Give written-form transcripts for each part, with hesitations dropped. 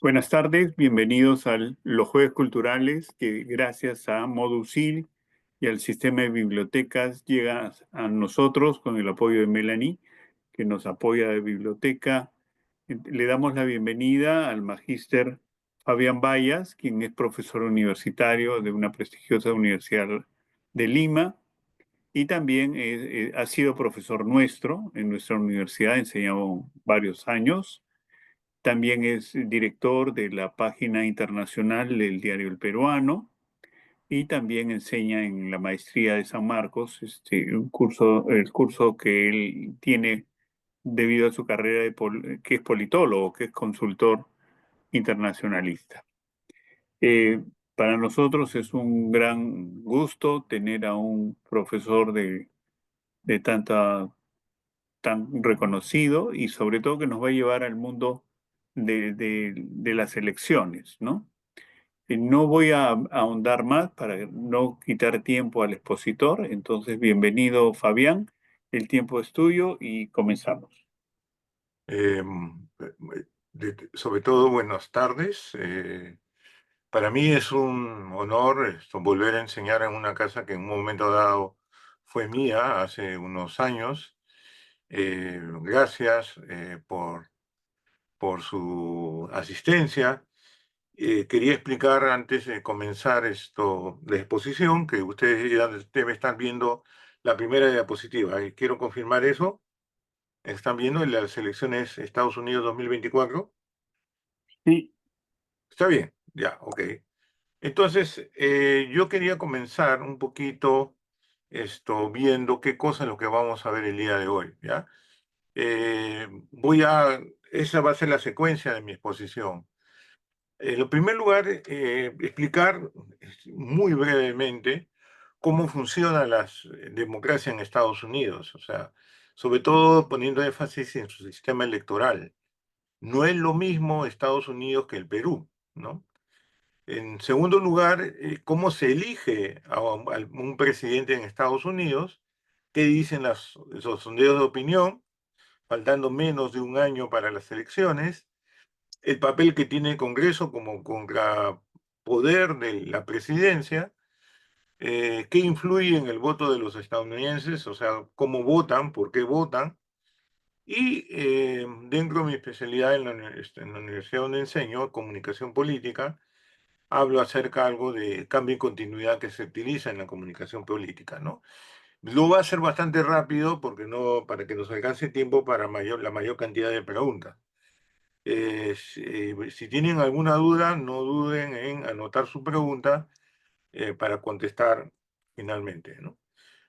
Buenas tardes, bienvenidos a los Jueves Culturales que gracias a Modusil y al sistema de bibliotecas llega a nosotros con el apoyo de Melanie, que nos apoya de biblioteca. Le damos la bienvenida al magíster Fabián Bayas, quien es profesor universitario de una prestigiosa universidad de Lima y también ha sido profesor nuestro en nuestra universidad, enseñado varios años. También es director de la página internacional del Diario El Peruano y también enseña en la Maestría de San Marcos, el curso que él tiene debido a su carrera que es politólogo, que es consultor internacionalista. Eh, para nosotros es un gran gusto tener a un profesor de tan reconocido y sobre todo que nos va a llevar al mundo de las elecciones, ¿no? No voy a ahondar más para no quitar tiempo al expositor, entonces bienvenido Fabián, el tiempo es tuyo y comenzamos. Sobre todo, buenas tardes. Para mí es un honor volver a enseñar en una casa que en un momento dado fue mía hace unos años. Gracias por su asistencia. Quería explicar antes de comenzar la exposición que ustedes ya deben estar viendo la primera diapositiva. Y quiero confirmar eso. ¿Están viendo en las elecciones Estados Unidos 2024? Sí, Está bien, ya, ok. Entonces, yo quería comenzar un poquito viendo qué cosa es lo que vamos a ver el día de hoy, ¿ya? Esa va a ser la secuencia de mi exposición. En primer lugar, explicar muy brevemente cómo funciona la democracia en Estados Unidos, o sea, sobre todo poniendo énfasis en su sistema electoral. No es lo mismo Estados Unidos que el Perú, ¿no? En segundo lugar, cómo se elige a un presidente en Estados Unidos, qué dicen esos sondeos de opinión, faltando menos de un año para las elecciones, el papel que tiene el Congreso como contrapoder de la presidencia, qué influye en el voto de los estadounidenses, o sea, cómo votan, por qué votan, y dentro de mi especialidad en la universidad donde enseño, comunicación política, hablo acerca algo de cambio y continuidad que se utiliza en la comunicación política, ¿no? Lo voy a hacer bastante rápido porque no, para que nos alcance tiempo para la mayor cantidad de preguntas. Si tienen alguna duda, no duden en anotar su pregunta para contestar finalmente, ¿no?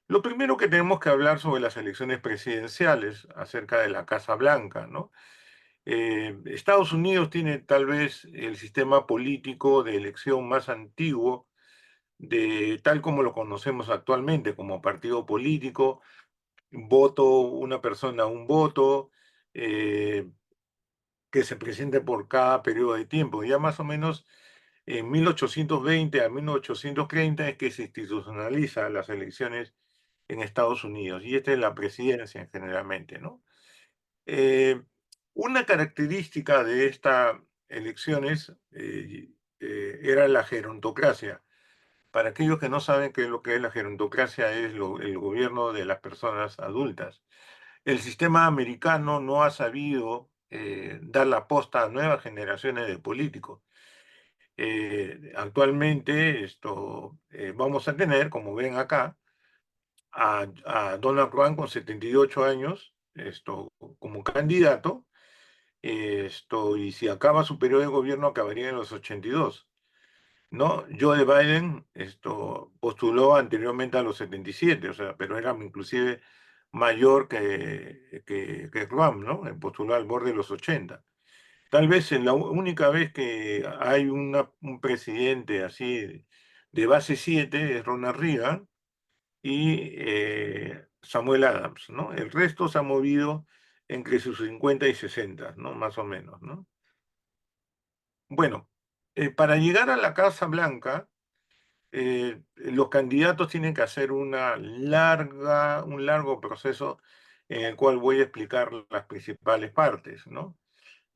Lo primero que tenemos que hablar sobre las elecciones presidenciales, acerca de la Casa Blanca, ¿no? Estados Unidos tiene tal vez el sistema político de elección más antiguo, tal como lo conocemos actualmente, como partido político, voto, una persona, un voto, eh, que se presente por cada periodo de tiempo. Ya más o menos en 1820 a 1830 es que se institucionaliza las elecciones en Estados Unidos, y esta es la presidencia generalmente, ¿no? Eh, una característica de estas elecciones era la gerontocracia. Para aquellos que no saben qué es lo que es la gerontocracia, es el gobierno de las personas adultas. El sistema americano no ha sabido dar la posta a nuevas generaciones de políticos. Actualmente vamos a tener, como ven acá, a Donald Trump con 78 años como candidato, y si acaba su periodo de gobierno acabaría en los 82, ¿no? Joe Biden postuló anteriormente a los 77, o sea, pero era inclusive mayor que Trump, ¿no? Postuló al borde de los 80. Tal vez es la única vez que hay un presidente así de base 7 es Ronald Reagan y Samuel Adams, ¿no? El resto se ha movido entre sus 50 y 60, ¿no? Más o menos, ¿no? Bueno, para llegar a la Casa Blanca, los candidatos tienen que hacer un largo proceso en el cual voy a explicar las principales partes, ¿no?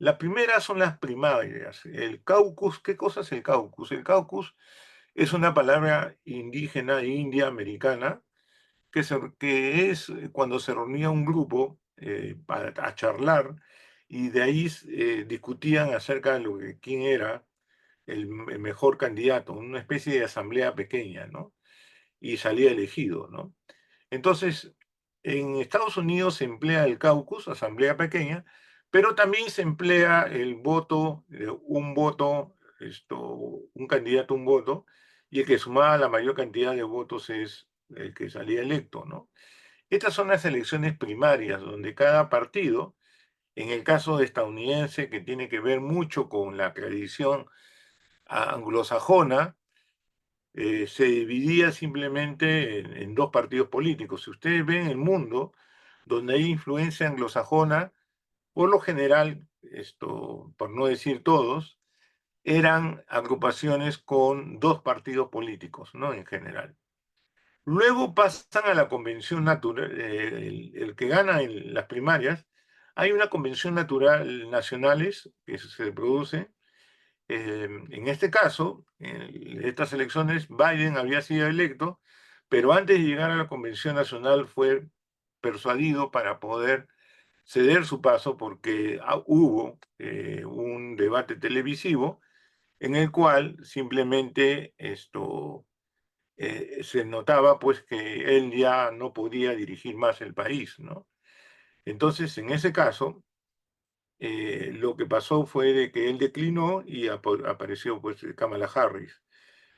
La primera son las primarias. El caucus, ¿qué cosa es el caucus? El caucus es una palabra indígena, india, americana, que es cuando se reunía un grupo a charlar y de ahí discutían acerca de quién era el mejor candidato, una especie de asamblea pequeña, ¿no? Y salía elegido, ¿no? Entonces, en Estados Unidos se emplea el caucus, asamblea pequeña, pero también se emplea el voto, un voto, un candidato, un voto, y el que sumaba la mayor cantidad de votos es el que salía electo, ¿no? Estas son las elecciones primarias, donde cada partido, en el caso de estadounidense, que tiene que ver mucho con la tradición anglosajona, se dividía simplemente en dos partidos políticos. Si ustedes ven el mundo donde hay influencia anglosajona, por lo general, por no decir todos, eran agrupaciones con dos partidos políticos, ¿no? En general. Luego pasan a la convención natural, el que gana en las primarias, hay una convención natural nacionales que se produce. En este caso, en estas elecciones, Biden había sido electo, pero antes de llegar a la convención nacional fue persuadido para poder ceder su paso porque hubo un debate televisivo en el cual simplemente se notaba pues que él ya no podía dirigir más el país, ¿no? Entonces, en ese caso, lo que pasó fue de que él declinó y apareció pues Kamala Harris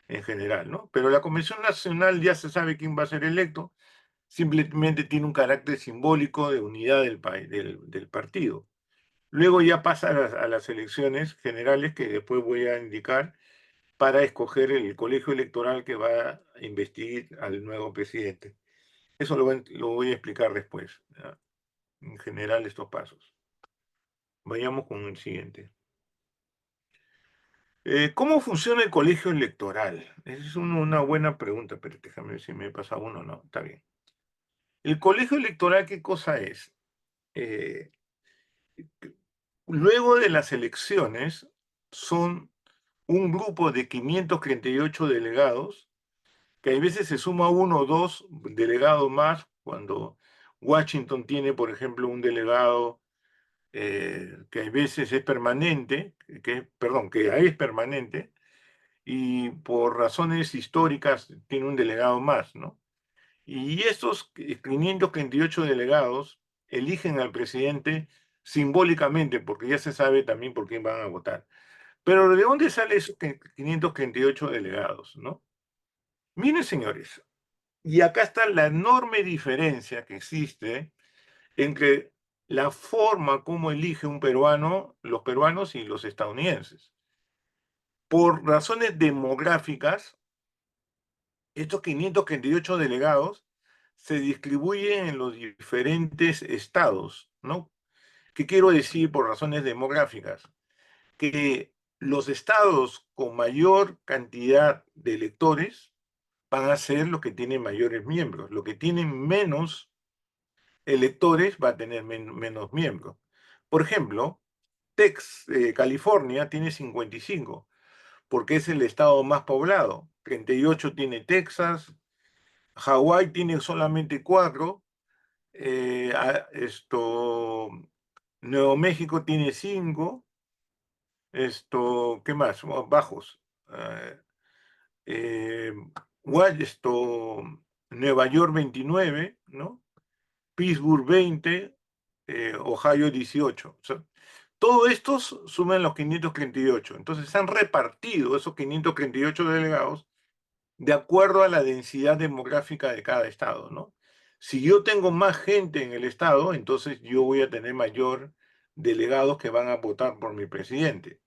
en general, ¿no? Pero la Convención Nacional ya se sabe quién va a ser electo, simplemente tiene un carácter simbólico de unidad del, del partido. Luego ya pasa a las elecciones generales que después voy a indicar para escoger el colegio electoral que va a investir al nuevo presidente. Eso lo voy a explicar después, ¿ya? En general estos pasos. Vayamos con el siguiente. ¿Cómo funciona el colegio electoral? Esa es una buena pregunta, pero déjame ver si me pasa uno o no. Está bien. El colegio electoral, ¿qué cosa es? Eh, Luego de las elecciones, son un grupo de 538 delegados, que a veces se suma uno o dos delegados más, cuando Washington tiene, por ejemplo, un delegado que a veces es permanente, perdón, que es permanente, y por razones históricas tiene un delegado más, ¿no? Y estos 538 delegados eligen al presidente simbólicamente, porque ya se sabe también por quién van a votar. Pero ¿de dónde salen esos 538 delegados, no? Miren, señores, y acá está la enorme diferencia que existe entre la forma como elige un peruano, los peruanos y los estadounidenses. Por razones demográficas, estos 538 delegados se distribuyen en los diferentes estados, ¿no? ¿Qué quiero decir por razones demográficas? Que los estados con mayor cantidad de electores van a ser los que tienen mayores miembros. Los que tienen menos electores va a tener menos miembros. Por ejemplo, California tiene 55, porque es el estado más poblado. 38 tiene Texas, Hawái tiene solamente 4, Nuevo México tiene 5, ¿qué más? Bajos. Eh, eh, Nueva York 29, ¿no? Pittsburgh 20, Ohio 18. O sea, todos estos suman los 538. Entonces se han repartido esos 538 delegados de acuerdo a la densidad demográfica de cada estado, ¿no? Si yo tengo más gente en el estado, entonces yo voy a tener mayor delegados que van a votar por mi presidente.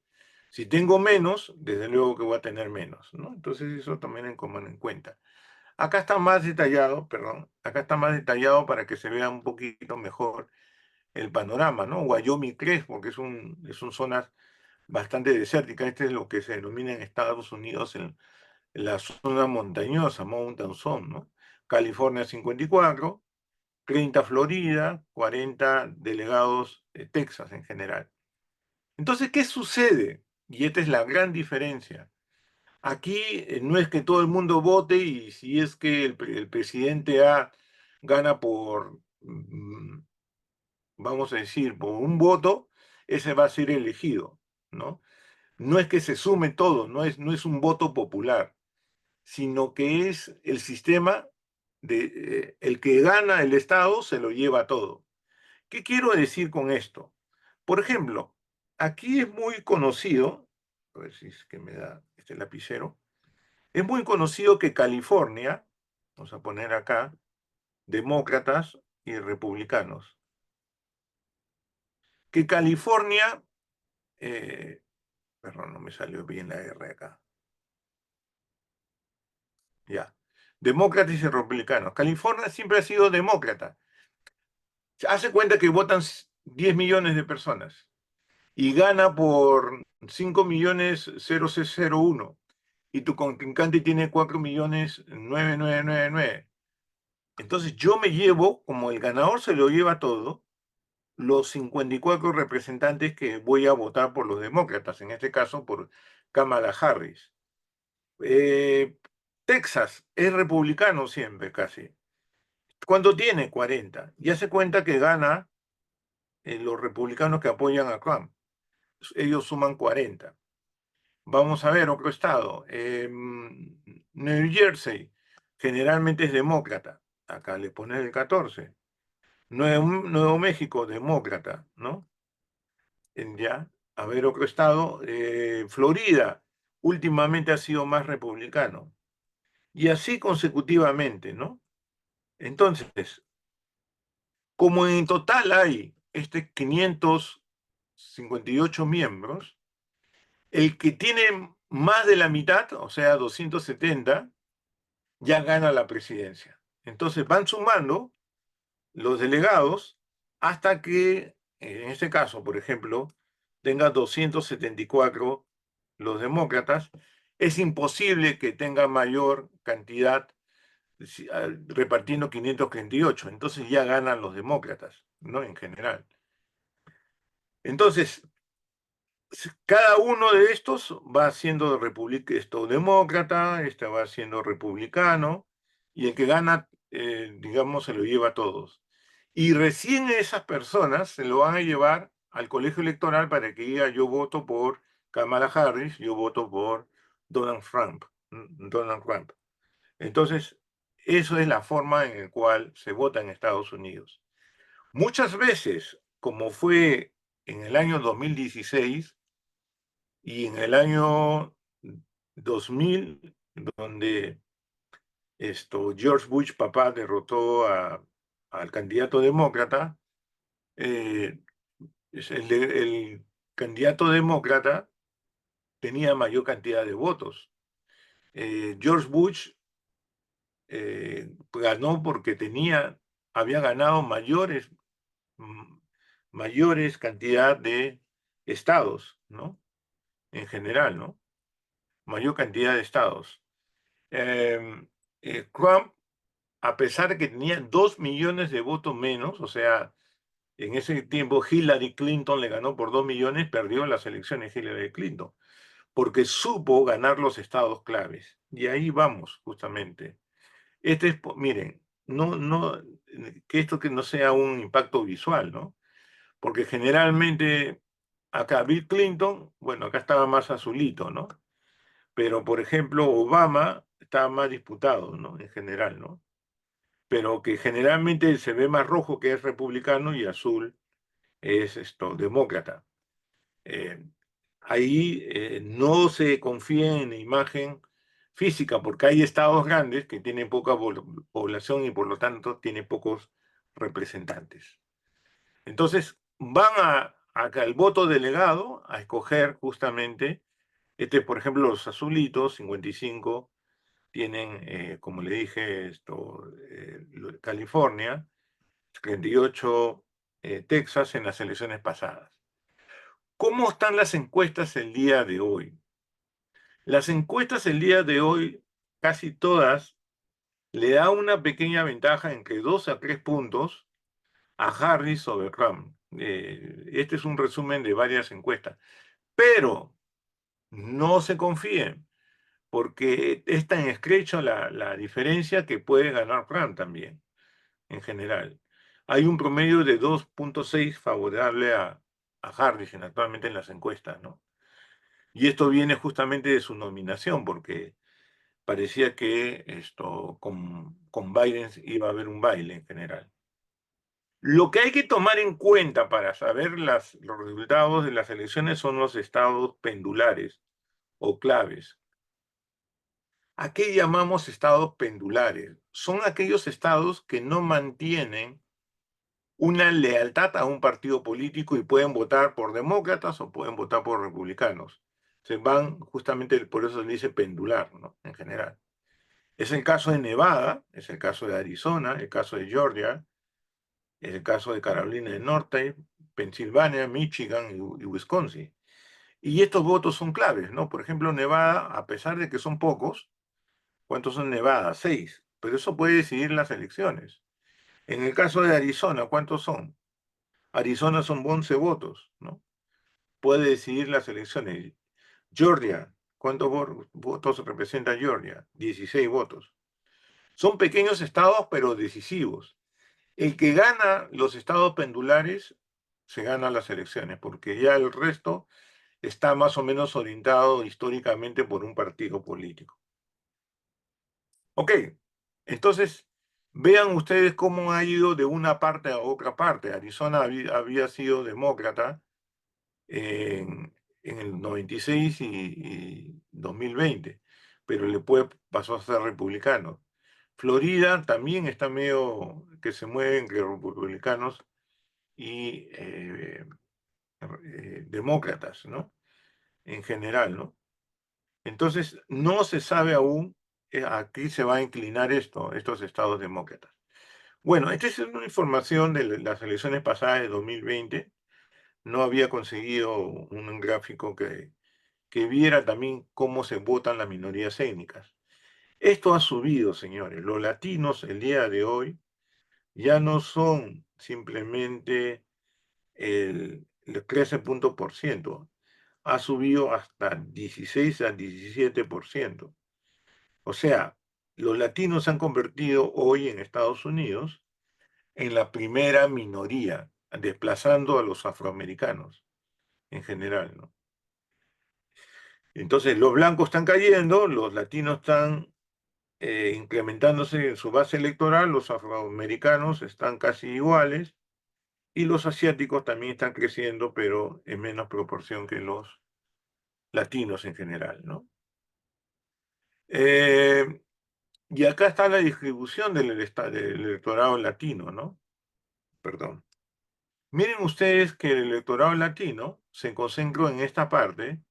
Si tengo menos, desde luego que voy a tener menos, ¿no? Entonces eso también en cuenta. Acá está más detallado, perdón, acá está más detallado para que se vea un poquito mejor el panorama, ¿no? Wyoming 3, porque son zonas bastante desérticas. Este es lo que se denomina en Estados Unidos la zona montañosa, Mountain Zone, ¿no? California 54, 30 Florida, 40 delegados de Texas en general. Entonces, ¿qué sucede? Y esta es la gran diferencia. Aquí no es que todo el mundo vote y si es que el presidente A gana por, vamos a decir, por un voto, ese va a ser elegido, ¿no? No es que se sume todo, no es un voto popular, sino que es el sistema de el que gana el Estado se lo lleva todo. ¿Qué quiero decir con esto? Por ejemplo, aquí es muy conocido, a ver si es que me da este lapicero, es muy conocido que California, vamos a poner acá, demócratas y republicanos, que California, perdón, no me salió bien la R acá, ya, demócratas y republicanos. California siempre ha sido demócrata. Hace cuenta que votan 10 millones de personas y gana por 5 millones 0,001 y tu contrincante tiene 4 millones 9,999. Entonces yo me llevo, como el ganador se lo lleva todo, los 54 representantes que voy a votar por los demócratas, en este caso por Kamala Harris. Eh, Texas es republicano siempre, casi. ¿Cuánto tiene? 40. Ya se cuenta que gana los republicanos que apoyan a Trump. Ellos suman 40. Vamos a ver otro estado. New Jersey generalmente es demócrata. Acá le ponen el 14. Nuevo México, demócrata, ¿no? Ya, a ver otro estado. Florida últimamente ha sido más republicano. Y así consecutivamente, ¿no? Entonces, como en total hay 558 miembros, el que tiene más de la mitad, o sea, 270, ya gana la presidencia. Entonces van sumando los delegados hasta que, en este caso, por ejemplo, tenga 274 los demócratas. Es imposible que tenga mayor cantidad repartiendo 538. Entonces ya ganan los demócratas, ¿no? En general. Entonces, cada uno de estos va siendo demócrata, este va siendo republicano, y el que gana, digamos, se lo lleva a todos. Y recién esas personas se lo van a llevar al colegio electoral para que diga yo voto por Kamala Harris, yo voto por Donald Trump. Donald Trump. Entonces, eso es la forma en la cual se vota en Estados Unidos. Muchas veces, como fue en el año 2016, y en el año 2000, donde George Bush papá derrotó al candidato demócrata, eh, el candidato demócrata tenía mayor cantidad de votos. George Bush ganó porque había ganado mm, mayores cantidad de estados, ¿no? En general, ¿no? Mayor cantidad de estados. Eh, Trump, a pesar de que tenía 2 millones de votos menos, o sea, en ese tiempo Hillary Clinton le ganó por 2 millones, perdió las elecciones Hillary Clinton, porque supo ganar los estados claves. Y ahí vamos, justamente. Miren, que esto que no sea un impacto visual, ¿no? Porque generalmente acá Bill Clinton, bueno, acá estaba más azulito, ¿no? Pero, por ejemplo, Obama estaba más disputado, ¿no? En general, ¿no? Pero que generalmente se ve más rojo que es republicano y azul es demócrata. Eh, Ahí no se confía en la imagen física porque hay estados grandes que tienen poca población y por lo tanto tienen pocos representantes. Entonces van a el voto delegado a escoger justamente, por ejemplo, los azulitos, 55, tienen, como le dije, California, 38 Texas en las elecciones pasadas. ¿Cómo están las encuestas el día de hoy? Las encuestas el día de hoy, casi todas, le da una pequeña ventaja entre 2 a 3 puntos a Harris sobre Trump. Este es un resumen de varias encuestas. Pero no se confíen, porque es tan estrecha la diferencia que puede ganar Trump también, en general. Hay un promedio de 2,6 favorable a Harris actualmente en las encuestas, ¿no? Y esto viene justamente de su nominación, porque parecía que con Biden iba a haber un baile en general. Lo que hay que tomar en cuenta para saber los resultados de las elecciones son los estados pendulares o claves. ¿A qué llamamos estados pendulares? Son aquellos estados que no mantienen una lealtad a un partido político y pueden votar por demócratas o pueden votar por republicanos. Se van justamente, por eso se dice pendular, ¿no? En general. Es el caso de Nevada, es el caso de Arizona, el caso de Georgia, es el caso de Carolina del Norte, Pensilvania, Michigan y Wisconsin. Y estos votos son claves, ¿no? Por ejemplo, Nevada, a pesar de que son pocos, ¿cuántos son Nevada? 6. Pero eso puede decidir las elecciones. En el caso de Arizona, ¿cuántos son? Arizona son 11 votos, ¿no? Puede decidir las elecciones. Georgia, ¿cuántos votos representa Georgia? 16 votos. Son pequeños estados, pero decisivos. El que gana los estados pendulares se gana las elecciones, porque ya el resto está más o menos orientado históricamente por un partido político. Ok, entonces vean ustedes cómo ha ido de una parte a otra parte. Arizona había sido demócrata en el 96 y 2020, pero pasó a ser republicano. Florida también está medio que se mueve entre republicanos y demócratas, ¿no? En general, ¿no? Entonces, no se sabe aún a qué se va a inclinar estos estados demócratas. Bueno, esta es una información de las elecciones pasadas de 2020. No había conseguido un gráfico que viera también cómo se votan las minorías étnicas. Esto ha subido, señores. Los latinos el día de hoy ya no son simplemente el 13 puntos por ciento, ha subido hasta 16 a 17%. O sea, los latinos se han convertido hoy en Estados Unidos en la primera minoría, desplazando a los afroamericanos en general, ¿no? Entonces, los blancos están cayendo, los latinos están incrementándose en su base electoral, los afroamericanos están casi iguales y los asiáticos también están creciendo, pero en menos proporción que los latinos en general, ¿no? Eh, y acá está la distribución del electorado latino, ¿no? Perdón. Miren ustedes que el electorado latino se concentró en esta parte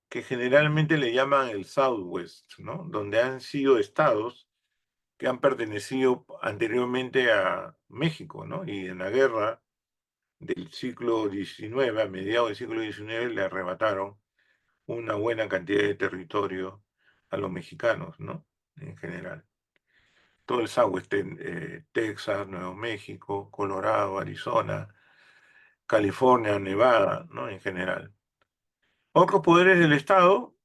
que generalmente le llaman el Southwest, ¿no? Donde han sido estados que han pertenecido anteriormente a México, ¿no? Y en la guerra del siglo XIX, a mediados del siglo XIX, le arrebataron una buena cantidad de territorio a los mexicanos, ¿no? En general. Todo el Southwest, Texas, Nuevo México, Colorado, Arizona, California, Nevada, ¿no? En general. Otros poderes del Estado,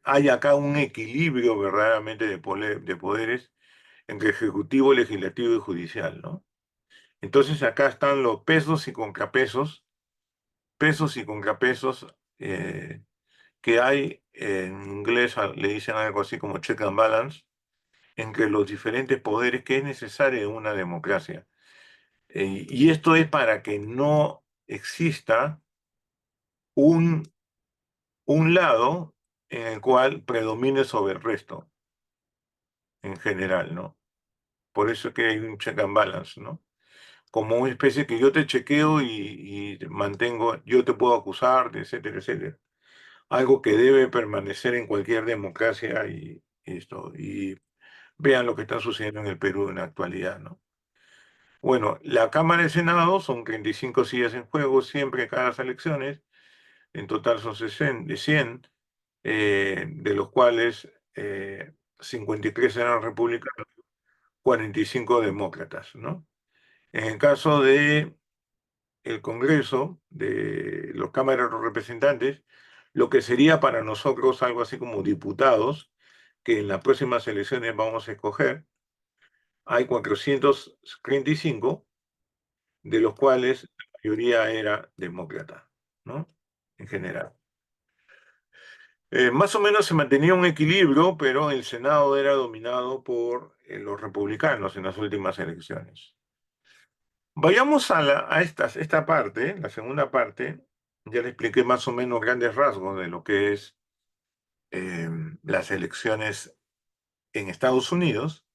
hay acá un equilibrio verdaderamente de poderes entre ejecutivo, legislativo y judicial, ¿no? Entonces acá están los pesos y contrapesos que hay, en inglés le dicen algo así como check and balance, entre los diferentes poderes que es necesario en una democracia. Y esto es para que no exista un, un lado en el cual predomine sobre el resto, en general, ¿no? Por eso es que hay un check and balance, ¿no? Como una especie que yo te chequeo y te mantengo, yo te puedo acusar, etcétera, etcétera. Algo que debe permanecer en cualquier democracia y esto. Y vean lo que está sucediendo en el Perú en la actualidad, ¿no? Bueno, la Cámara de Senado son 35 sillas en juego siempre cada las elecciones, en total son 100, de los cuales 53 eran republicanos, 45 demócratas, ¿no? En el caso de el Congreso de los cámaras de los representantes, lo que sería para nosotros algo así como diputados, que en las próximas elecciones vamos a escoger, hay 435, de los cuales la mayoría era demócrata, ¿no? En general. Más o menos se mantenía un equilibrio, pero el Senado era dominado por los republicanos en las últimas elecciones. Vayamos esta parte, la segunda parte. Ya le expliqué más o menos grandes rasgos de lo que es eh, las elecciones en Estados Unidos.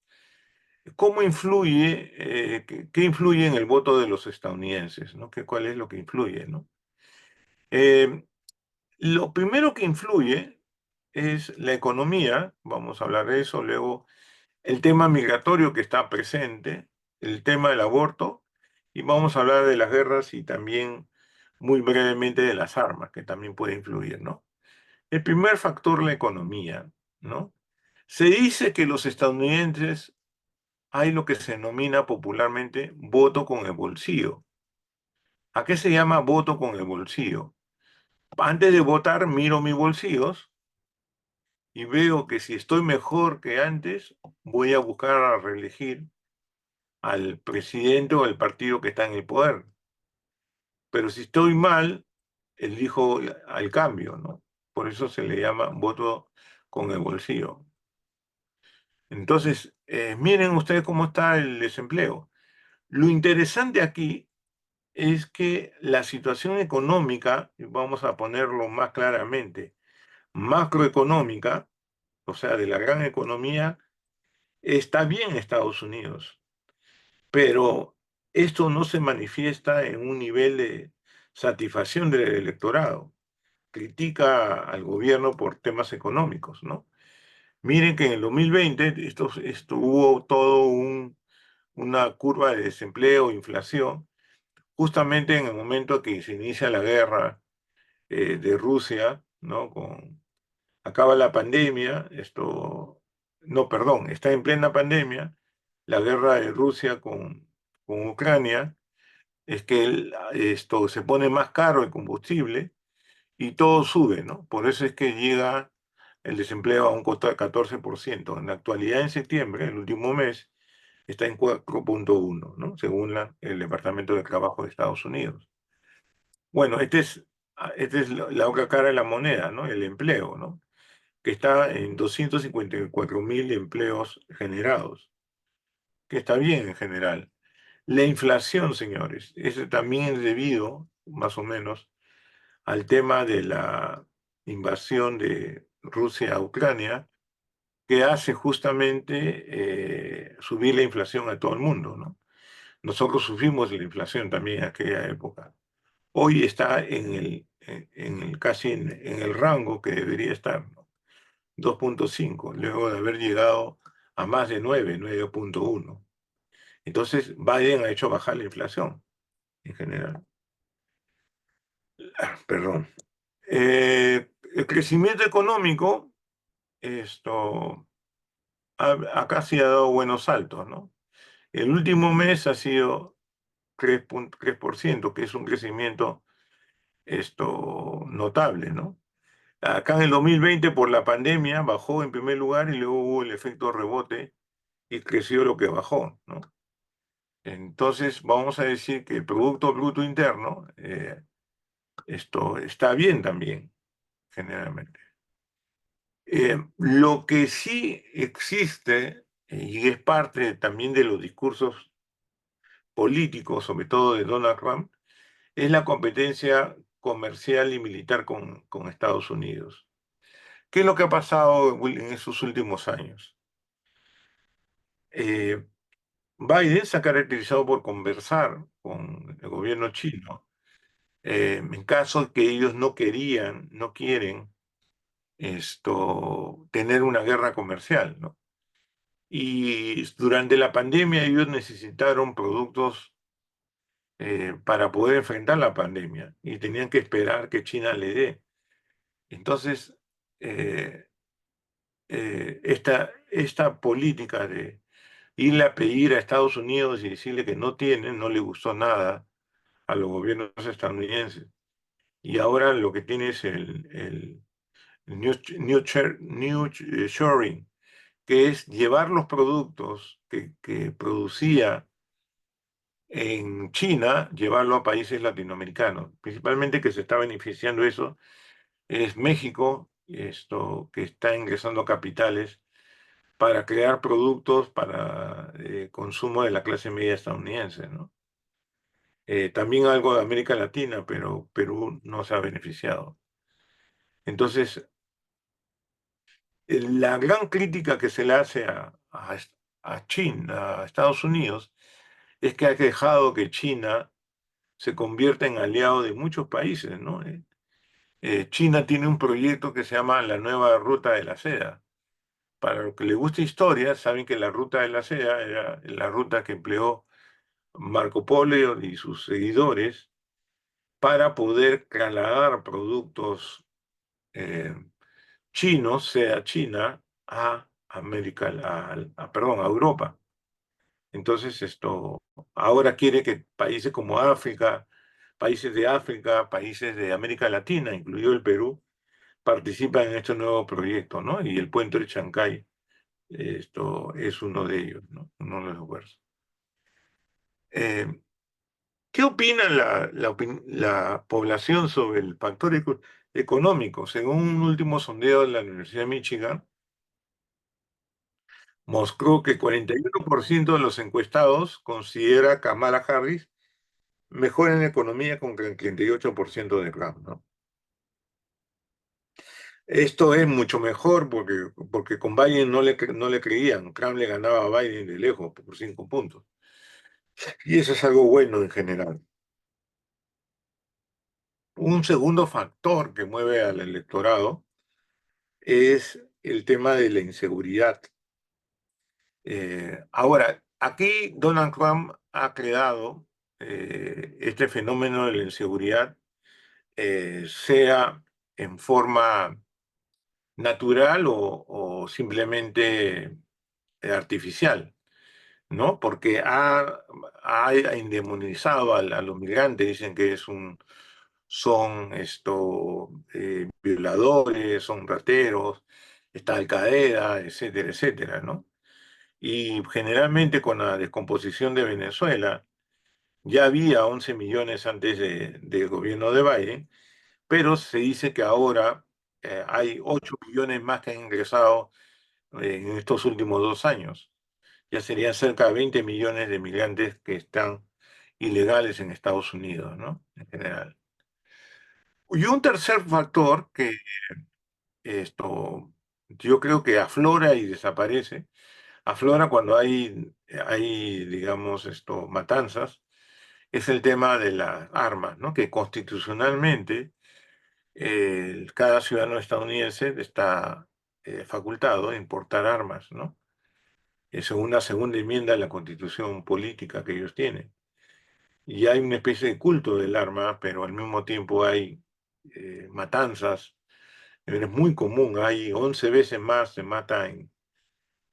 ¿Cómo influye, qué influye en el voto de los estadounidenses? ¿No? ¿Cuál es lo que influye? ¿No? Eh, lo primero que influye es la economía, vamos a hablar de eso, luego el tema migratorio que está presente, el tema del aborto, y vamos a hablar de las guerras y también muy brevemente de las armas, que también puede influir, ¿no? El primer factor, la economía, ¿no? Se dice que los estadounidenses hay lo que se denomina popularmente voto con el bolsillo. ¿A qué se llama voto con el bolsillo? Antes de votar, miro mis bolsillos y veo que si estoy mejor que antes, voy a buscar a reelegir al presidente o al partido que está en el poder. Pero si estoy mal, elijo al cambio, ¿no? Por eso se le llama voto con el bolsillo. Entonces, miren ustedes cómo está el desempleo. Lo interesante aquí es que la situación económica, y vamos a ponerlo más claramente, macroeconómica, o sea, de la gran economía, está bien en Estados Unidos, pero esto no se manifiesta en un nivel de satisfacción del electorado. Critica al gobierno por temas económicos, ¿no? Miren que en el 2020 esto hubo una curva de desempleo, inflación, justamente en el momento que se inicia la guerra de Rusia, ¿no? Acaba la pandemia, no, perdón, está en plena pandemia, la guerra de Rusia con Ucrania, es que esto se pone más caro el combustible y todo sube, ¿no? Por eso es que llega el desempleo a un costo de 14%. En la actualidad, en septiembre, el último mes, está en 4,1, ¿no? Según el Departamento de Trabajo de Estados Unidos. Bueno, esta es la otra cara de la moneda, ¿no? El empleo, ¿no? Que está en 254.000 empleos generados, que está bien en general. La inflación, señores, ese también es debido, más o menos, al tema de la invasión de Rusia a Ucrania, que hace justamente subir la inflación a todo el mundo, ¿no? Nosotros sufrimos la inflación también en aquella época. Hoy está casi en el rango que debería estar, ¿no? 2,5, luego de haber llegado a más de 9, 9,1. Entonces, Biden ha hecho bajar la inflación en general. Perdón. El crecimiento económico, esto, acá sí ha dado buenos saltos, ¿no? El último mes ha sido 3%, que es un crecimiento notable, ¿no? Acá en el 2020 por la pandemia bajó en primer lugar y luego hubo el efecto rebote y creció lo que bajó, ¿no? Entonces vamos a decir que el Producto Bruto Interno, esto está bien también, generalmente. Lo que sí existe, y es parte también de los discursos políticos, sobre todo de Donald Trump, es la competencia comercial y militar con Estados Unidos. ¿Qué es lo que ha pasado en esos últimos años? Eh, Biden se ha caracterizado por conversar con el gobierno chino en caso de que ellos no quieren tener una guerra comercial, ¿no? Y durante la pandemia ellos necesitaron productos para poder enfrentar la pandemia y tenían que esperar que China le dé. Entonces, eh, esta política de irle a pedir a Estados Unidos y decirle que no tienen, no le gustó nada a los gobiernos estadounidenses. Y ahora lo que tiene es el Shoring, que es llevar los productos que producía en China, llevarlo a países latinoamericanos. Principalmente que se está beneficiando eso es México, que está ingresando capitales para crear productos para consumo de la clase media estadounidense, ¿no? También algo de América Latina, pero Perú no se ha beneficiado. Entonces, la gran crítica que se le hace a China, a Estados Unidos, es que ha dejado que China se convierta en aliado de muchos países, ¿no? China tiene un proyecto que se llama la Nueva Ruta de la Seda. Para los que les gusta historia, saben que la Ruta de la Seda era la ruta que empleó Marco Polo y sus seguidores para poder trasladar productos eh, chinos, sea China, a América, perdón, a Europa. Entonces ahora quiere que países como África, países de África, países de América Latina, incluido el Perú, participan en este nuevo proyecto, ¿no? Y el puente de Chancay, esto es uno de ellos, ¿no? Uno de los esfuerzos. Eh, ¿Qué opina la población sobre el factor económico? Según un último sondeo de la Universidad de Michigan, mostró que 41% de los encuestados considera a Kamala Harris mejor en economía contra el 38% de Trump, ¿no? Esto es mucho mejor porque con Biden no le creían. Trump le ganaba a Biden de lejos por 5 puntos. Y eso es algo bueno en general. Un segundo factor que mueve al electorado es el tema de la inseguridad. Ahora, aquí Donald Trump ha creado este fenómeno de la inseguridad, sea en forma natural o simplemente artificial, ¿no? Porque ha indemonizado a los migrantes, dicen que son violadores, son rateros, está Al Qaeda, etcétera, etcétera, ¿no? Y generalmente con la descomposición de Venezuela, ya había 11 millones antes del gobierno de Biden, pero se dice que ahora hay 8 millones más que han ingresado en estos últimos 2 años. Ya serían cerca de 20 millones de migrantes que están ilegales en Estados Unidos, ¿no? En general. Y un tercer factor que esto yo creo que aflora y desaparece, aflora cuando hay digamos, matanzas, es el tema de las armas, ¿no? Que constitucionalmente cada ciudadano estadounidense está facultado a importar armas, ¿no? Según la segunda enmienda de la constitución política que ellos tienen. Y hay una especie de culto del arma, pero al mismo tiempo hay matanzas. Es muy común, hay 11 veces más se mata en,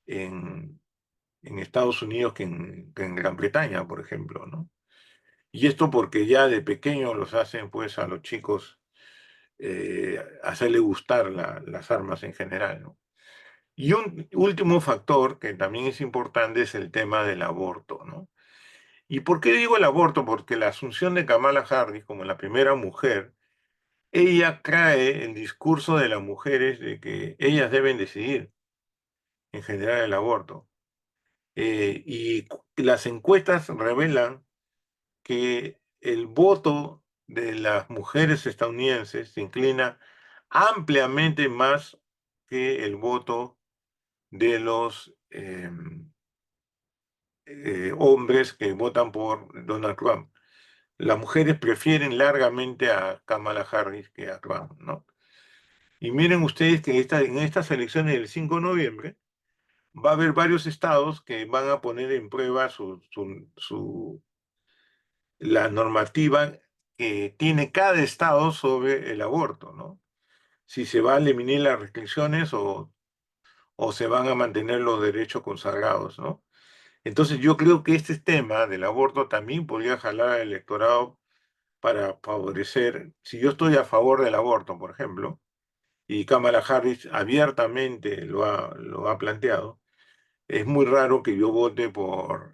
en Estados Unidos que en Gran Bretaña, por ejemplo, ¿no? Y esto porque ya de pequeños los hacen pues a los chicos hacerle gustar las armas en general, ¿no? Y un último factor que también es importante es el tema del aborto, ¿no? ¿Y por qué digo el aborto? Porque la asunción de Kamala Harris como la primera mujer, ella trae el discurso de las mujeres de que ellas deben decidir en general el aborto. Las encuestas revelan que el voto de las mujeres estadounidenses se inclina ampliamente más que el voto de los hombres que votan por Donald Trump. Las mujeres prefieren largamente a Kamala Harris que a Trump, ¿no? Y miren ustedes que en estas elecciones del 5 de noviembre va a haber varios estados que van a poner en prueba la normativa que tiene cada estado sobre el aborto, ¿no? Si se va a eliminar las restricciones o se van a mantener los derechos consagrados, ¿no? Entonces yo creo que este tema del aborto también podría jalar al electorado para favorecer, si yo estoy a favor del aborto, por ejemplo, y Kamala Harris abiertamente lo ha planteado, es muy raro que yo vote por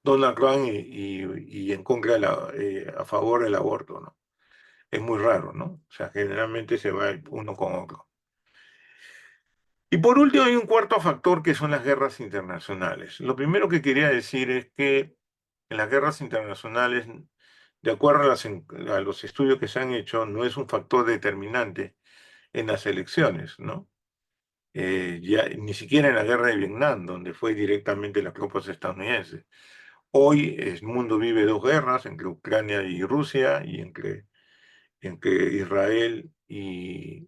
Donald Trump y en contra a favor del aborto, ¿no? Es muy raro, ¿no? O sea, generalmente se va uno con otro. Y por último hay un cuarto factor que son las guerras internacionales. Lo primero que quería decir es que en las guerras internacionales, de acuerdo a los estudios que se han hecho, no es un factor determinante en las elecciones, ¿no? Ya, ni siquiera en la guerra de Vietnam, donde fue directamente las tropas estadounidenses. Hoy el mundo vive dos guerras, entre Ucrania y Rusia, y entre Israel y,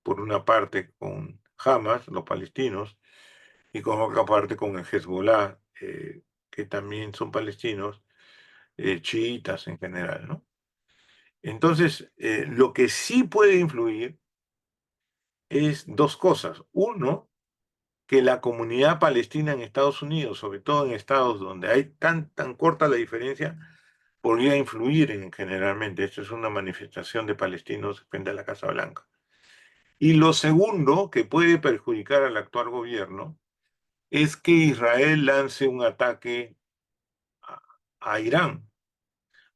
por una parte, con Hamas, los palestinos, y con otra parte con el Hezbollah, que también son palestinos, chiitas en general, ¿no? Entonces, lo que sí puede influir es dos cosas. Uno, que la comunidad palestina en Estados Unidos, sobre todo en estados donde hay tan corta la diferencia, podría influir generalmente. Esto es una manifestación de palestinos frente a la Casa Blanca. Y lo segundo, que puede perjudicar al actual gobierno, es que Israel lance un ataque a, a Irán,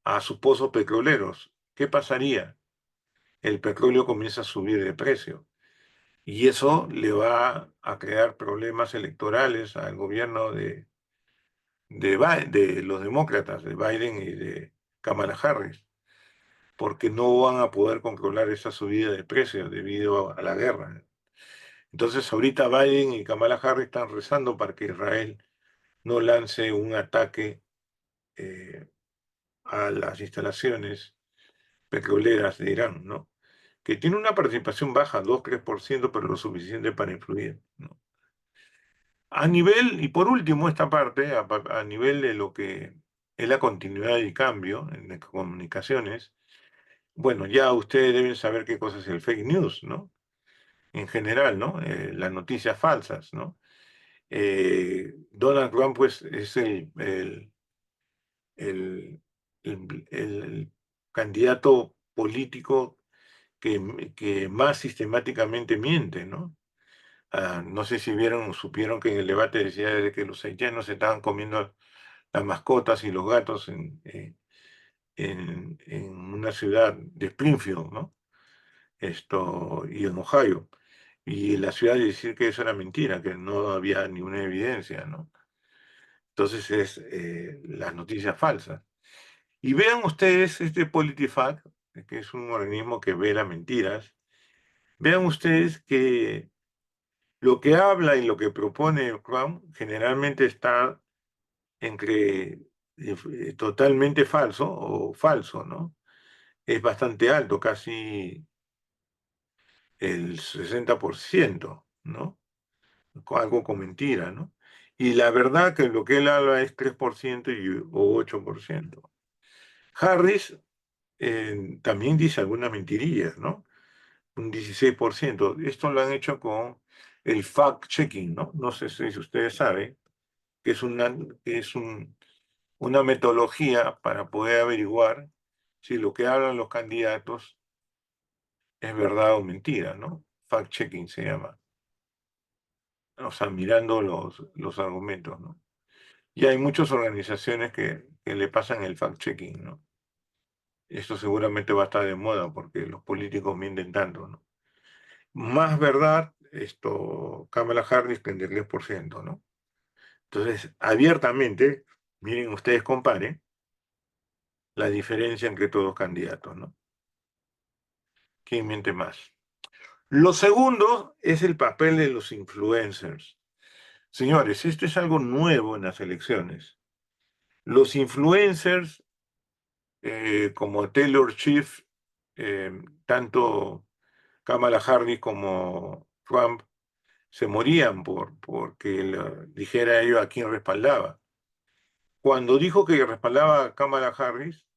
a sus pozos petroleros. ¿Qué pasaría? El petróleo comienza a subir de precio. Y eso le va a crear problemas electorales al gobierno de los demócratas, de Biden y de Kamala Harris, porque no van a poder controlar esa subida de precios debido a la guerra. Entonces ahorita Biden y Kamala Harris están rezando para que Israel no lance un ataque eh, a las instalaciones petroleras de Irán, ¿no? Que tiene una participación baja, 2-3%, pero lo suficiente para influir, ¿no? A nivel, y por último, esta parte, a nivel de lo que es la continuidad y cambio en las comunicaciones, bueno, ya ustedes deben saber qué cosa es el fake news, ¿no? En general, ¿no? Las noticias falsas, ¿no? Donald Trump, pues, es el, el candidato político que más sistemáticamente miente, ¿no? No sé si vieron, supieron que en el debate decía de que los haitianos se estaban comiendo las mascotas y los gatos en una ciudad de Springfield, ¿no? Y en Ohio. Y la ciudad de decir que eso era mentira, que no había ninguna evidencia, ¿no? Entonces es las noticias falsas. Y vean ustedes este PolitiFact, que es un organismo que ve las mentiras, vean ustedes que lo que habla y lo que propone Trump generalmente está entre totalmente falso o falso, ¿no? Es bastante alto, casi el 60%, ¿no? Algo con mentira, ¿no? Y la verdad que lo que él habla es 3% o 8%. Harris también dice algunas mentirillas, ¿no? Un 16%. Esto lo han hecho con el fact-checking, ¿no? No sé si ustedes saben que es una metodología para poder averiguar si lo que hablan los candidatos es verdad o mentira, ¿no? Fact-checking se llama. O sea, mirando los argumentos, ¿no? Y hay muchas organizaciones que le pasan el fact-checking, ¿no? Esto seguramente va a estar de moda porque los políticos mienten tanto, ¿no? Más verdad, Kamala Harris tendría el 10%, ¿no? Entonces, abiertamente, miren ustedes, comparen la diferencia entre todos los candidatos, ¿no? ¿Quién miente más? Lo segundo es el papel de los influencers. Señores, esto es algo nuevo en las elecciones. Los influencers, como Taylor Swift, tanto Kamala Harris como Trump, se morían porque dijera ellos a quién respaldaba. Cuando dijo que respaldaba a Kamala Harris,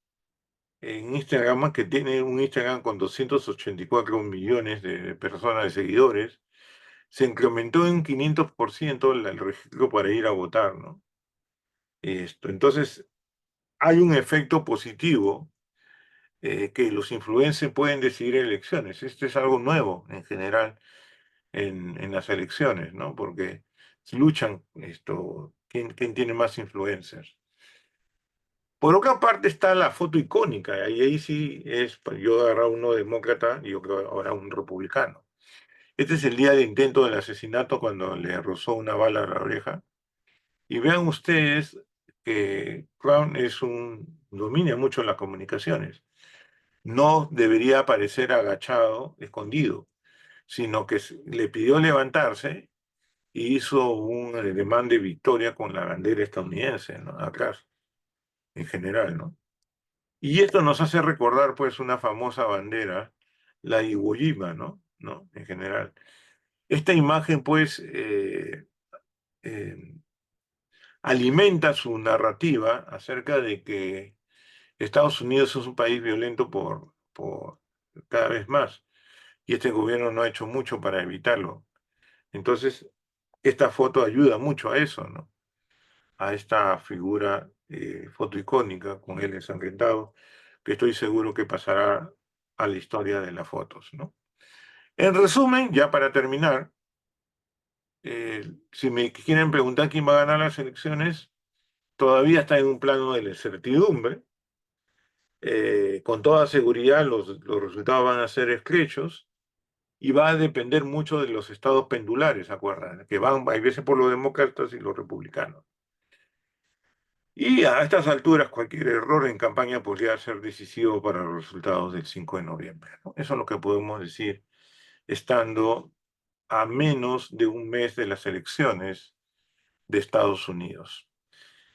en Instagram, que tiene un Instagram con 284 millones de personas, de seguidores, se incrementó en 500% el registro para ir a votar, ¿no? Entonces, hay un efecto positivo que los influencers pueden decidir elecciones. Esto es algo nuevo en general en las elecciones, ¿no? Porque luchan quién tiene más influencers. Por otra parte está la foto icónica, y ahí sí es, pues, yo agarraba uno demócrata y yo creo ahora un republicano. Este es el día de intento del asesinato cuando le rozó una bala a la oreja. Y vean ustedes que Crown domina mucho las comunicaciones. No debería aparecer agachado, escondido, sino que le pidió levantarse y hizo un ademán de victoria con la bandera estadounidense, ¿no? Atrás, en general, ¿no? Y esto nos hace recordar, pues, una famosa bandera, la Iwo Jima, ¿no? ¿No? En general. Esta imagen, pues, eh, alimenta su narrativa acerca de que Estados Unidos es un país violento por cada vez más, y este gobierno no ha hecho mucho para evitarlo. Entonces, esta foto ayuda mucho a eso, ¿no? A esta figura, foto icónica con él ensangrentado, que estoy seguro que pasará a la historia de las fotos, ¿no? En resumen, ya para terminar, si me quieren preguntar quién va a ganar las elecciones, todavía está en un plano de la incertidumbre. Con toda seguridad los resultados van a ser estrechos y va a depender mucho de los estados pendulares, acuerdan, que van, hay veces por los demócratas y los republicanos. Y a estas alturas cualquier error en campaña podría ser decisivo para los resultados del 5 de noviembre, ¿no? Eso es lo que podemos decir estando a menos de un mes de las elecciones de Estados Unidos.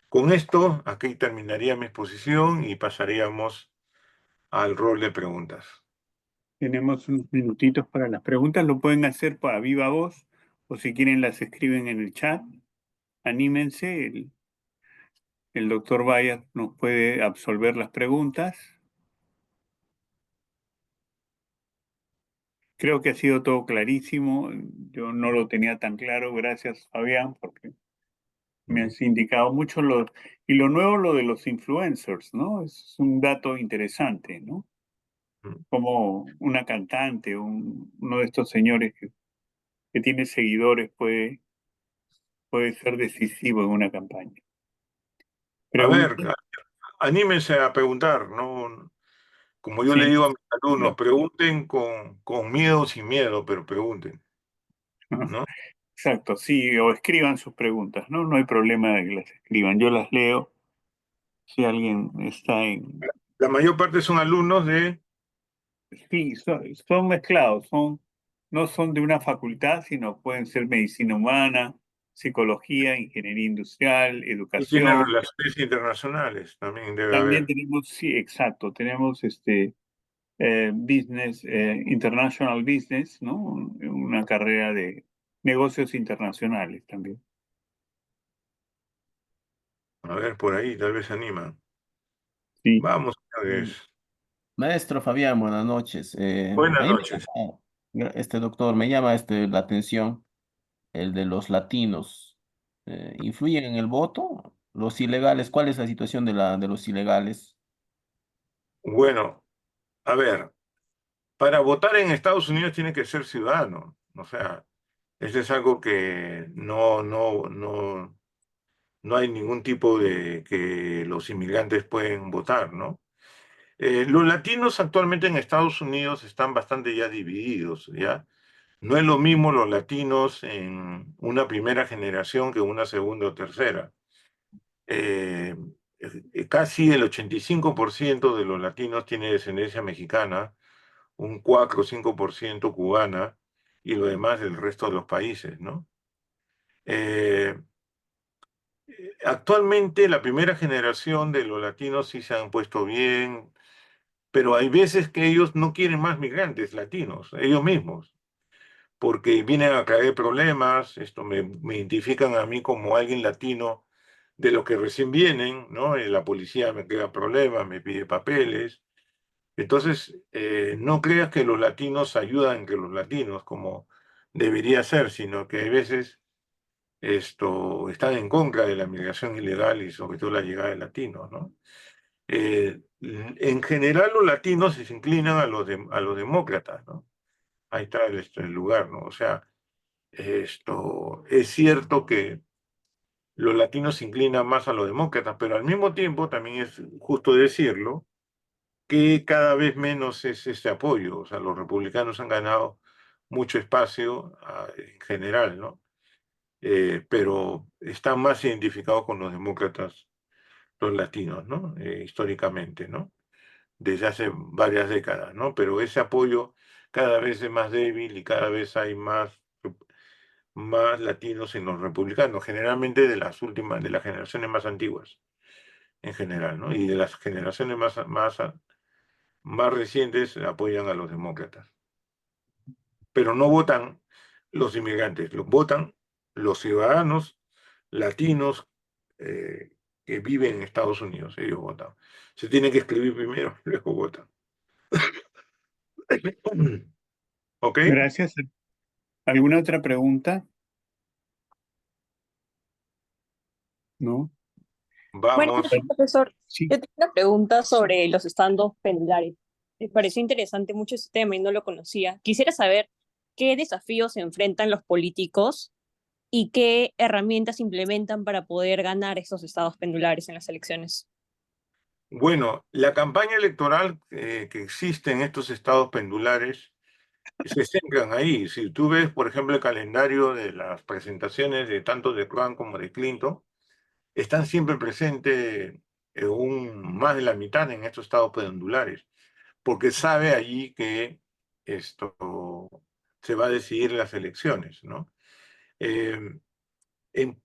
Con esto, aquí terminaría mi exposición y pasaríamos al rol de preguntas. Tenemos unos minutitos para las preguntas. Lo pueden hacer para viva voz o si quieren las escriben en el chat. Anímense. El doctor Bayas nos puede absolver las preguntas. Creo que ha sido todo clarísimo. Yo no lo tenía tan claro. Gracias, Fabián, porque me Ujú, has indicado mucho y lo nuevo, lo de los influencers, ¿no? Es un dato interesante, ¿no? ujú. Como una cantante, uno de estos señores que tiene seguidores puede ser decisivo en una campaña. A ver, Pregunta, anímense a preguntar, ¿no? Como yo le sí, digo a mis alumnos, lo- pregunten con miedo o sin miedo, pero pregunten, ¿no? exacto, sí, o escriban sus preguntas, ¿no? No hay problema de que las escriban. Yo las leo si alguien está en... La mayor parte son alumnos de... Sí, son mezclados, no son de una facultad, sino pueden ser medicina humana, psicología, ingeniería industrial, Y tienen educación. relaciones internacionales, también debe También haber. tenemos, sí, exacto, tenemos business, international business, ¿no? Una carrera de negocios internacionales también. A ver, por ahí, tal vez se animan. Sí. Vamos, señores. Maestro Fabián, buenas noches. A Buenas mí me noches. llama, este doctor, me llama la atención el de los latinos. ¿Influyen en el voto? Los ilegales, ¿cuál es la situación de los ilegales? Bueno, a ver, para votar en Estados Unidos tiene que ser ciudadano. O sea, eso es algo que no hay ningún tipo de que los inmigrantes pueden votar, ¿no? Los latinos actualmente en Estados Unidos están bastante ya divididos, ¿ya? No es lo mismo los latinos en una primera generación que una segunda o tercera. Eh, Casi el 85% de los latinos tiene descendencia mexicana, un 4 o 5% cubana y lo demás del resto de los países, ¿no? Eh, Actualmente la primera generación de los latinos sí se han puesto bien, pero hay veces que ellos no quieren más migrantes latinos, ellos mismos, porque vienen a traer problemas, me identifican a mí como alguien latino de los que recién vienen, ¿no? La policía me crea problemas, me pide papeles. Entonces, no creas que los latinos ayudan entre los latinos como debería ser, sino que a veces están en contra de la migración ilegal y sobre todo la llegada de latinos, ¿no? En general los latinos se inclinan a los demócratas, ¿no? Ahí está el lugar, ¿no? O sea, esto es cierto que los latinos se inclinan más a los demócratas, pero al mismo tiempo también es justo decirlo que cada vez menos es este apoyo. O sea, los republicanos han ganado mucho espacio en general, ¿no? Pero están más identificados con los demócratas, los latinos, ¿no? Históricamente, ¿no? Desde hace varias décadas, ¿no? Pero ese apoyo cada vez es más débil y cada vez hay más latinos en los republicanos, generalmente de las últimas, de las generaciones más antiguas, en general, ¿no? Y de las generaciones más recientes apoyan a los demócratas. Pero no votan los inmigrantes, los votan los ciudadanos latinos que viven en Estados Unidos, ellos votan. Se tienen que escribir primero, luego votan. ¿Ok? Gracias. ¿Alguna otra pregunta? ¿No? Buenas Vamos. noches, profesor. Sí. Yo tengo una pregunta sobre los estandos pendulares. Me pareció interesante mucho ese tema y no lo conocía. Quisiera saber qué desafíos se enfrentan los políticos y qué herramientas implementan para poder ganar estos estados pendulares en las elecciones. Bueno, la campaña electoral que existe en estos estados pendulares se centran ahí. Si tú ves, por ejemplo, el calendario de las presentaciones de tanto de Trump como de Clinton, están siempre presentes más de la mitad en estos estados pendulares, porque sabe allí que esto se va a decidir las elecciones, ¿no? Eh, en-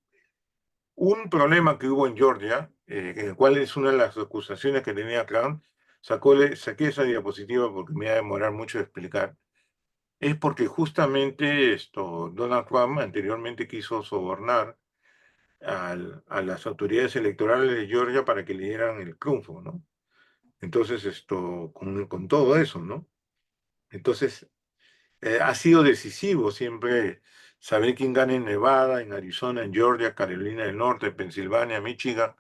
un problema que hubo en Georgia, en el cual es una de las acusaciones que tenía Trump, saqué esa diapositiva porque me iba a demorar mucho de explicar, es porque justamente Donald Trump anteriormente quiso sobornar a las autoridades electorales de Georgia para que le dieran el triunfo, ¿no? Entonces, con todo eso, ¿no? Entonces, ha sido decisivo siempre saber quién gana en Nevada, en Arizona, en Georgia, Carolina del Norte, Pensilvania, Michigan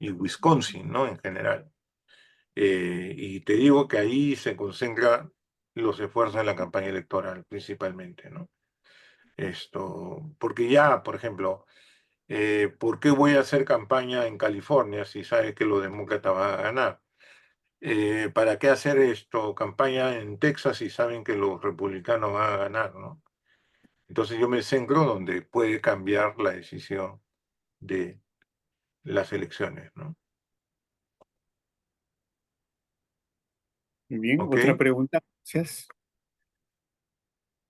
y Wisconsin, ¿no? En general. Y te digo que ahí se concentran los esfuerzos de la campaña electoral, principalmente, ¿no? Porque ya, por ejemplo, ¿por qué voy a hacer campaña en California si sabe que los demócratas van a ganar? ¿Para qué hacer campaña en Texas si saben que los republicanos van a ganar, ¿no? Entonces yo me centro donde puede cambiar la decisión de las elecciones, ¿no? Muy bien. ¿Ok? ¿Otra pregunta? Gracias.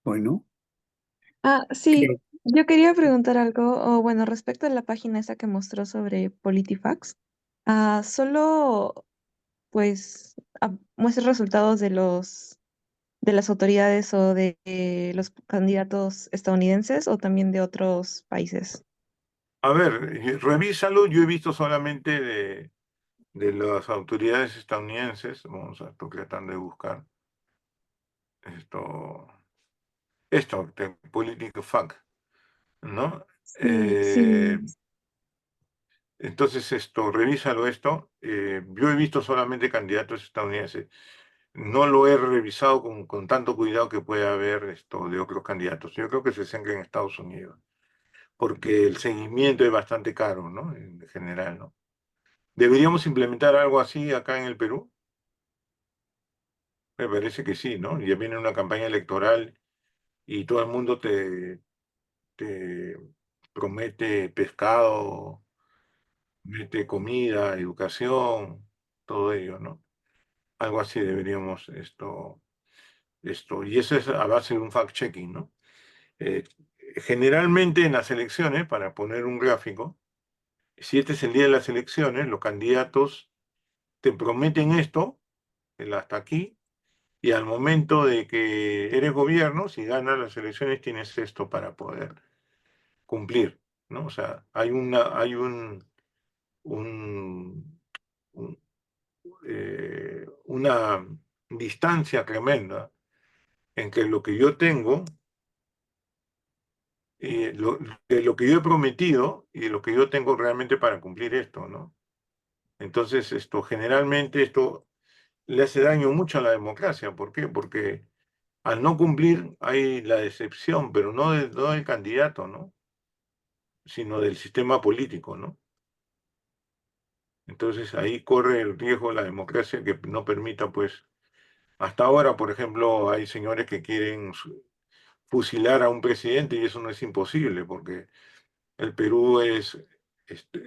Bueno, Sí, creo. yo quería preguntar algo, o bueno, respecto a la página esa que mostró sobre PolitiFact. Solo pues muestra resultados de las autoridades o de los candidatos estadounidenses o también de otros países. A ver, revísalo. Yo he visto solamente de las autoridades estadounidenses. Vamos a estoy tratando de buscar esto, de PolitiFact, ¿no? Sí, sí. Entonces, revísalo esto. Yo he visto solamente candidatos estadounidenses. No lo he revisado con tanto cuidado que pueda haber de otros candidatos. Yo creo que se centra en Estados Unidos, porque el seguimiento es bastante caro, ¿no? En general, ¿no? ¿Deberíamos implementar algo así acá en el Perú? Me parece que sí, ¿no? Ya viene una campaña electoral y todo el mundo te promete pescado, promete comida, educación, todo ello, ¿no? Algo así deberíamos y eso es a base de un fact-checking, ¿no? Eh, Generalmente en las elecciones, para poner un gráfico, si este es el día de las elecciones, los candidatos te prometen esto, el hasta aquí, y al momento de que eres gobierno, si ganas las elecciones, tienes esto para poder cumplir, ¿no? O sea, hay un- un- una distancia tremenda entre lo que yo tengo de lo que yo he prometido y de lo que yo tengo realmente para cumplir esto, ¿no? Entonces, generalmente esto le hace daño mucho a la democracia. ¿Por qué? Porque al no cumplir hay la decepción, pero no del candidato, ¿no? Sino del sistema político, ¿no? Entonces ahí corre el riesgo la democracia que no permita, pues, hasta ahora, por ejemplo, hay señores que quieren fusilar a un presidente y eso no es imposible porque el Perú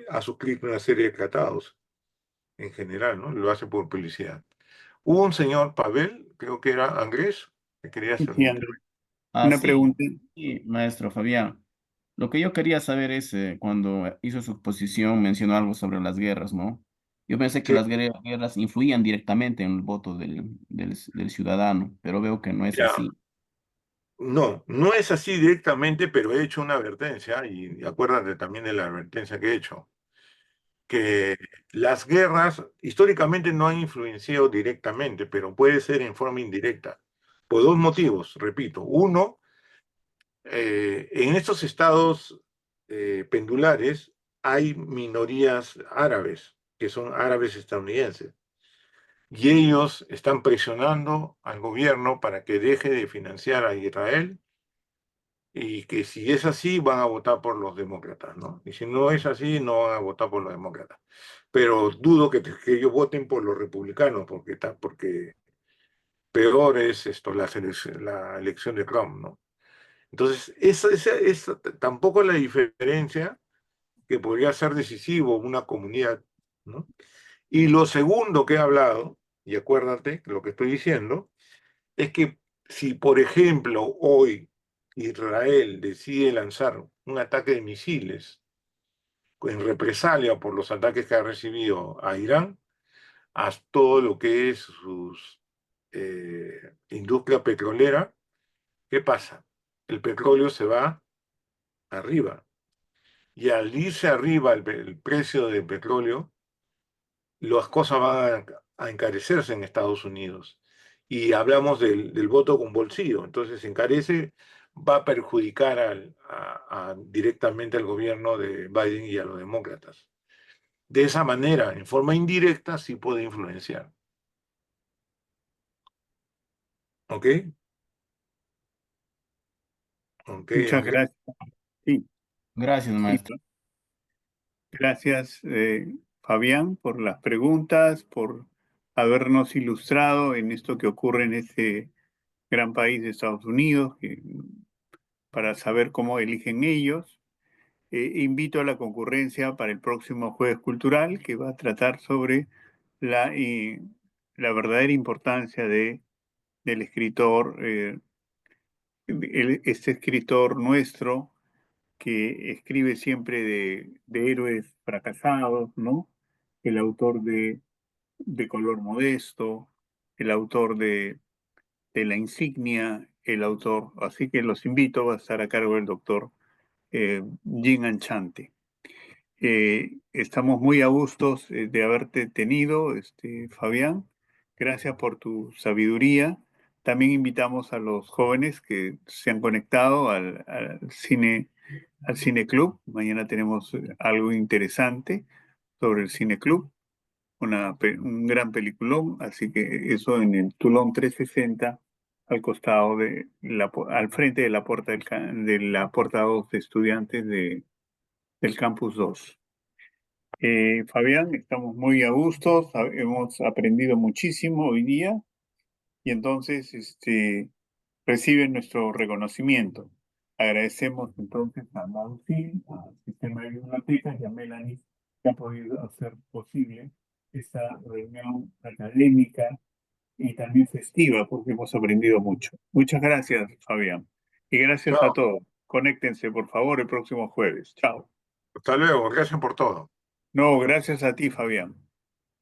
ha suscrito una serie de tratados en general, ¿no? Lo hace por publicidad. Hubo un señor, Pavel, creo que era Andrés, que quería hacer Sí, un... Andrés. Ah, Una sí, pregunta. sí, maestro Fabián. Lo que yo quería saber es, cuando hizo su exposición, mencionó algo sobre las guerras, ¿no? Yo pensé que Sí, las guerras influían directamente en el voto del ciudadano, pero veo que no es ya, así. no es así directamente, pero he hecho una advertencia y acuérdate también de la advertencia que he hecho, que las guerras históricamente no han influenciado directamente, pero puede ser en forma indirecta, por dos motivos, repito. Uno, en estos estados pendulares hay minorías árabes, que son árabes estadounidenses, y ellos están presionando al gobierno para que deje de financiar a Israel y que si es así van a votar por los demócratas, ¿no? Y si no es así, no van a votar por los demócratas. Pero dudo que ellos voten por los republicanos, porque peor es la elección de Trump, ¿no? Entonces, esa tampoco es la diferencia que podría ser decisivo una comunidad, ¿no? Y lo segundo que he hablado, y acuérdate lo que estoy diciendo, es que si, por ejemplo, hoy Israel decide lanzar un ataque de misiles en represalia por los ataques que ha recibido a Irán, a todo lo que es su industria petrolera, ¿qué pasa? El petróleo se va arriba. Y al irse arriba el precio del petróleo, las cosas van a encarecerse en Estados Unidos. Y hablamos del voto con bolsillo. Entonces, encarece, va a perjudicar directamente al gobierno de Biden y a los demócratas. De esa manera, en forma indirecta, sí puede influenciar. ¿Ok? Ok, Muchas Andrés. gracias. Sí, Gracias, sí. maestro. Gracias, Fabián, por las preguntas, por habernos ilustrado en esto que ocurre en este gran país de Estados Unidos, para saber cómo eligen ellos. Invito a la concurrencia para el próximo Jueves Cultural, que va a tratar sobre la verdadera importancia del escritor, este escritor nuestro que escribe siempre de héroes fracasados, ¿no? El autor de Color Modesto, el autor de La Insignia, el autor, así que los invito, va a estar a cargo del doctor Jim Anchante. Estamos muy a gustos de haberte tenido, Fabián. Gracias por tu sabiduría. También invitamos a los jóvenes que se han conectado al Cine Club. Mañana tenemos algo interesante sobre el Cine Club, un gran peliculón, así que eso en el Tulón 360, al costado al frente de la puerta de la puerta 2 de estudiantes del Campus 2. Fabián, estamos muy a gusto, hemos aprendido muchísimo hoy día y entonces reciben nuestro reconocimiento. Agradecemos entonces a Mausil, al Sistema de Bibliotecas y a Melanie que han podido hacer posible esta reunión académica y también festiva porque hemos aprendido mucho. Muchas gracias, Fabián. Y gracias a Chao. todos. Conéctense, por favor, el próximo jueves. Chao. Hasta luego. Gracias por todo. No, gracias a ti, Fabián.